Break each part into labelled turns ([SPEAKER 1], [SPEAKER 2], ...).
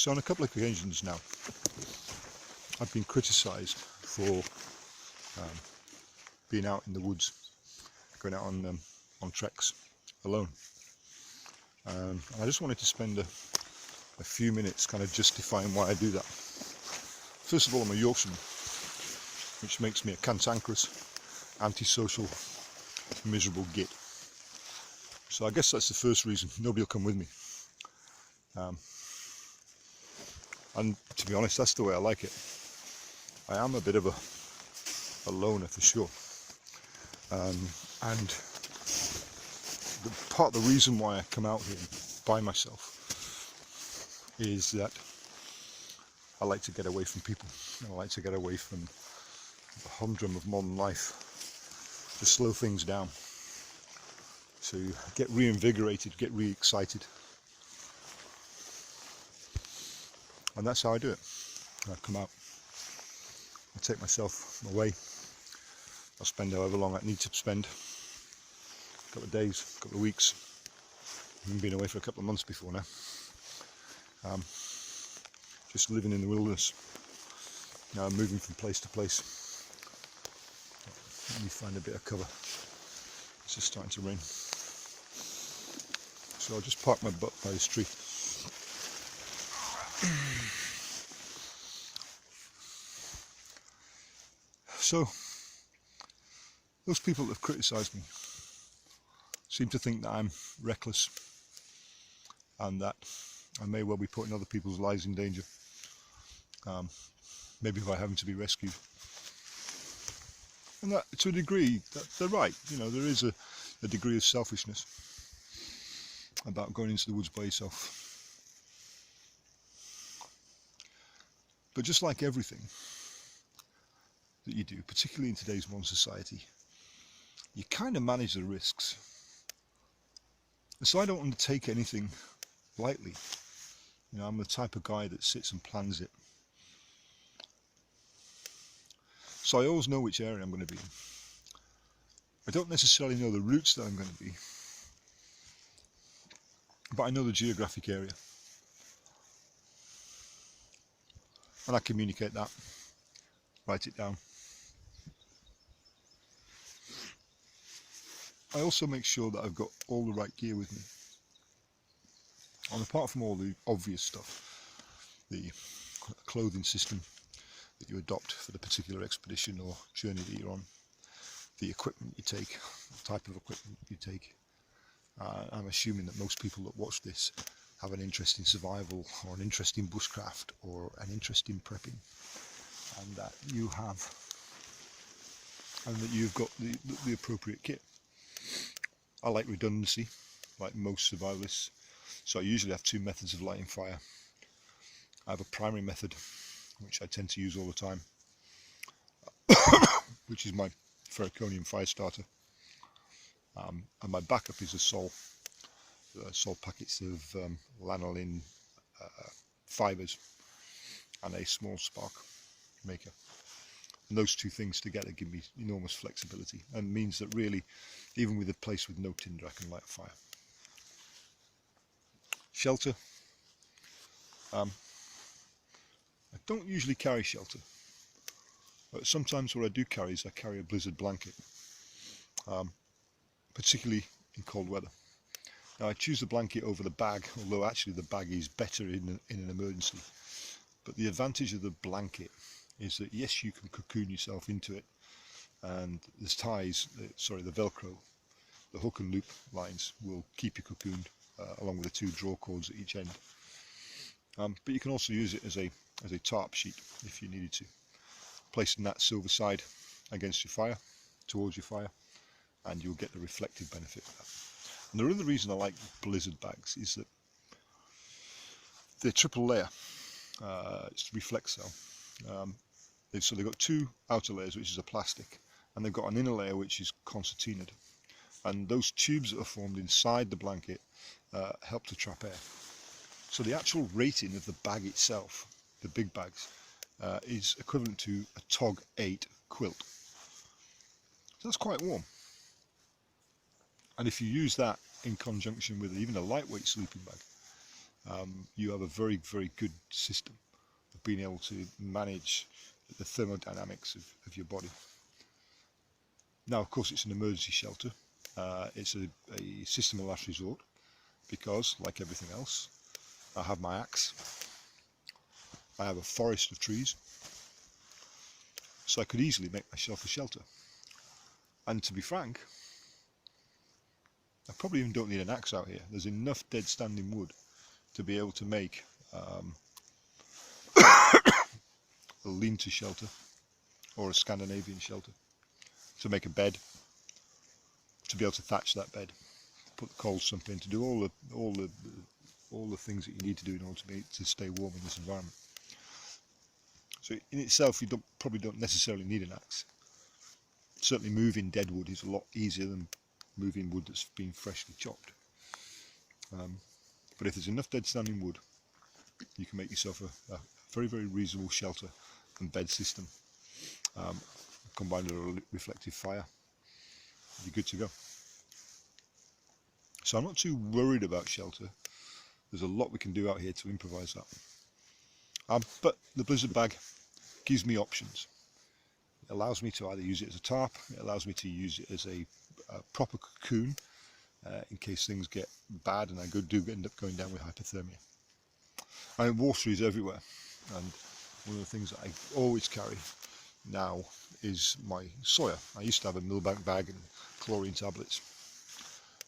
[SPEAKER 1] So on a couple of occasions now, I've been criticised for being out in the woods, going out on treks alone. And I just wanted to spend a few minutes kind of justifying why I do that. First of all, I'm a Yorkshireman, which makes me a cantankerous, antisocial, miserable git. So I guess that's the first reason nobody will come with me. And to be honest, that's the way I like it. I am a bit of a loner for sure. And part of the reason why I come out here by myself is that I like to get away from people. I like to get away from the humdrum of modern life, to slow things down, to get reinvigorated, get re-excited. And that's how I do it. I come out, I take myself away, I'll spend however long I need to spend, a couple of days, a couple of weeks. I've been away for a couple of months before now. Just living in the wilderness, moving from place to place. Let me find a bit of cover. It's just starting to rain. So I'll just park my butt by this tree. So, those people that have criticised me seem to think that I'm reckless and that I may well be putting other people's lives in danger, maybe by having to be rescued. And that, to a degree, they're right. You know, there is a degree of selfishness about going into the woods by yourself. But just like everything that you do, particularly in today's modern society, you kind of manage the risks. And so I don't undertake anything lightly. You know, I'm the type of guy that sits and plans it. So I always know which area I'm going to be in. I don't necessarily know the routes that I'm going to be, but I know the geographic area. And I communicate that, write it down. I also make sure that I've got all the right gear with me. And apart from all the obvious stuff, the clothing system that you adopt for the particular expedition or journey that you're on, the equipment you take, the type of equipment you take. I'm assuming that most people that watch this have an interest in survival or an interest in bushcraft or an interest in prepping, and that you have, and that you've got the appropriate kit. I like redundancy, like most survivalists, so I usually have two methods of lighting fire. I have a primary method, which I tend to use all the time, which is my ferroconium fire starter, and my backup is a sol packets of lanolin fibres and a small spark maker. And those two things together give me enormous flexibility and means that really, even with a place with no tinder, I can light a fire. Shelter. I don't usually carry shelter, but sometimes what I do carry is I carry a blizzard blanket, particularly in cold weather. Now I choose the blanket over the bag, although actually the bag is better in an emergency. But the advantage of the blanket is that yes, you can cocoon yourself into it, and the ties, the Velcro, the hook and loop lines will keep you cocooned, along with the two draw cords at each end. But you can also use it as a tarp sheet if you needed to. Placing that silver side against your fire, towards your fire, and you'll get the reflective benefit of that. And the other reason I like blizzard bags is that they're triple layer. It's reflect cell. So they've got two outer layers, which is a plastic, and they've got an inner layer which is concertinaed. And those tubes that are formed inside the blanket help to trap air. So the actual rating of the bag itself, the big bags, is equivalent to a TOG 8 quilt. So that's quite warm. And if you use that in conjunction with even a lightweight sleeping bag, you have a very, very good system of being able to manage the thermodynamics of your body. Now, of course, it's an emergency shelter. It's a system of last resort because, like everything else, I have my axe. I have a forest of trees, so I could easily make myself a shelter. And to be frank, I probably even don't need an axe out here. There's enough dead standing wood to be able to make a lean-to shelter or a Scandinavian shelter, to make a bed, to be able to thatch that bed, put the cold sump in, to do all the things that you need to do in order to stay warm in this environment. So in itself, you probably don't necessarily need an axe. Certainly moving dead wood is a lot easier than moving wood that's been freshly chopped. But if there's enough dead standing wood, you can make yourself a very, very reasonable shelter and bed system, combined with a reflective fire. You're good to go. So I'm not too worried about shelter. There's a lot we can do out here to improvise that. But the Blizzard bag gives me options. It allows me to either use it as a tarp, it allows me to use it as a proper cocoon in case things get bad and I do end up going down with hypothermia. I mean, water is everywhere, and one of the things that I always carry now is my Sawyer. I used to have a Milbank bag and chlorine tablets,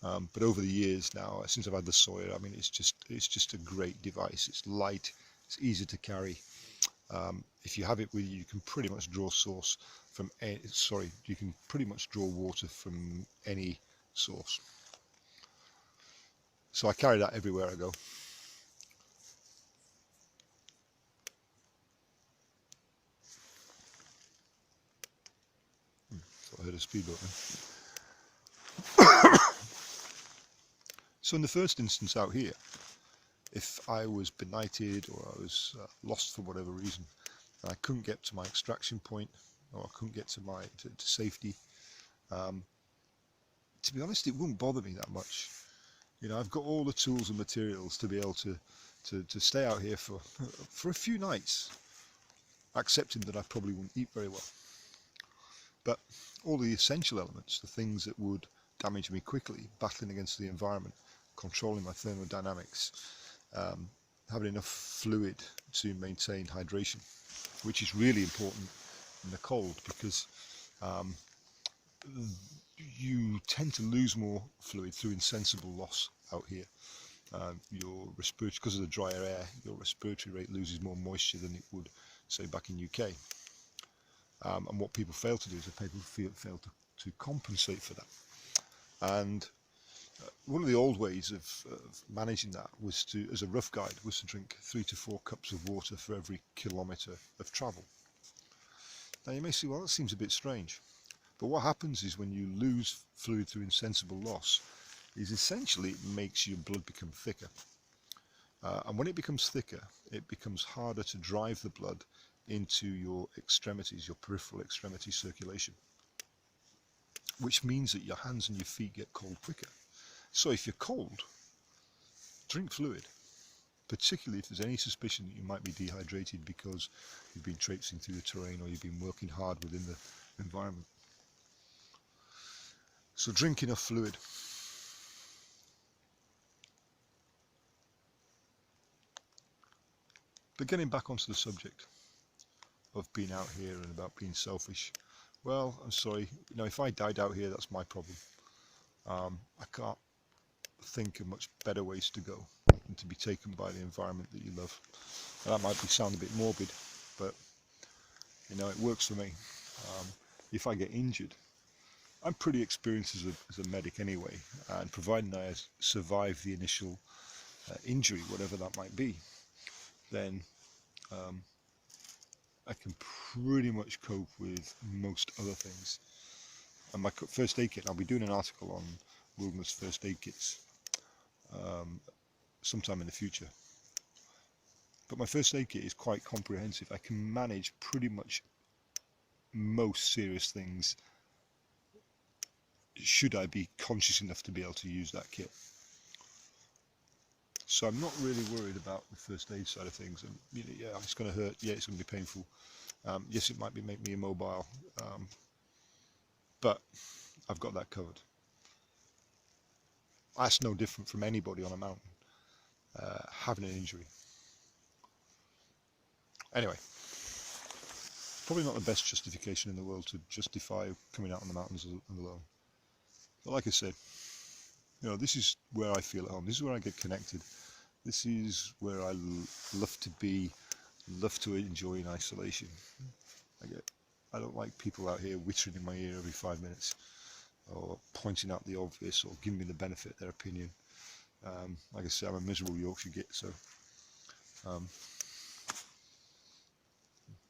[SPEAKER 1] but over the years now, since I've had the Sawyer, I mean, it's just a great device. It's light, it's easy to carry. If you have it with you, you can pretty much draw you can pretty much draw water from any source. So I carry that everywhere I go. Thought I heard a speedboat then. So in the first instance out here, if I was benighted or I was lost for whatever reason, and I couldn't get to my extraction point, or I couldn't get to safety, to be honest, it wouldn't bother me that much. You know, I've got all the tools and materials to be able to stay out here for a few nights, accepting that I probably wouldn't eat very well. But all the essential elements, the things that would damage me quickly, battling against the environment, controlling my thermodynamics, having enough fluid to maintain hydration, which is really important in the cold because you tend to lose more fluid through insensible loss out here. Your respiratory, because of the drier air, your respiratory rate loses more moisture than it would, say, back in UK. And what people fail to do is people fail to compensate for that. And one of the old ways of managing that was as a rough guide, was to drink 3 to 4 cups of water for every kilometre of travel. Now you may say, well, that seems a bit strange. But what happens is when you lose fluid through insensible loss, is essentially it makes your blood become thicker. And when it becomes thicker, it becomes harder to drive the blood into your extremities, your peripheral extremity circulation, which means that your hands and your feet get cold quicker. So if you're cold, drink fluid, particularly if there's any suspicion that you might be dehydrated because you've been traipsing through the terrain or you've been working hard within the environment. So drink enough fluid. But getting back onto the subject of being out here and about being selfish, well, I'm sorry, you know, if I died out here, that's my problem. I can't think of much better ways to go than to be taken by the environment that you love. And that might sound a bit morbid, but you know, it works for me. If I get injured, I'm pretty experienced as a medic anyway, and providing I survive the initial injury, whatever that might be, then I can pretty much cope with most other things. And my first aid kit, I'll be doing an article on wilderness first aid kits sometime in the future. But my first aid kit is quite comprehensive. I can manage pretty much most serious things should I be conscious enough to be able to use that kit. So I'm not really worried about the first aid side of things. And yeah, it's going to hurt. Yeah, it's going to be painful. Yes, it might make me immobile, but I've got that covered. That's no different from anybody on a mountain having an injury. Anyway, probably not the best justification in the world to justify coming out on the mountains alone. But like I said, this is where I feel at home. This is where I get connected. This is where I love to be, love to enjoy in isolation. I don't like people out here whittering in my ear every 5 minutes, or pointing out the obvious, or giving me the benefit of their opinion. Like I said, I'm a miserable Yorkshire git, so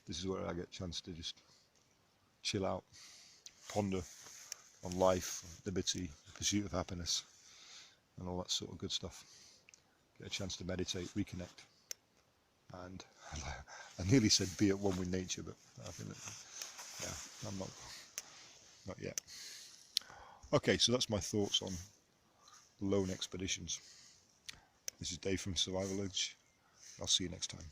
[SPEAKER 1] this is where I get a chance to just chill out, ponder on life, liberty, the pursuit of happiness, and all that sort of good stuff. Get a chance to meditate, reconnect, and I nearly said be at one with nature, but I think that, yeah, I'm not yet. Okay, so that's my thoughts on lone expeditions. This is Dave from Survival Edge. I'll see you next time.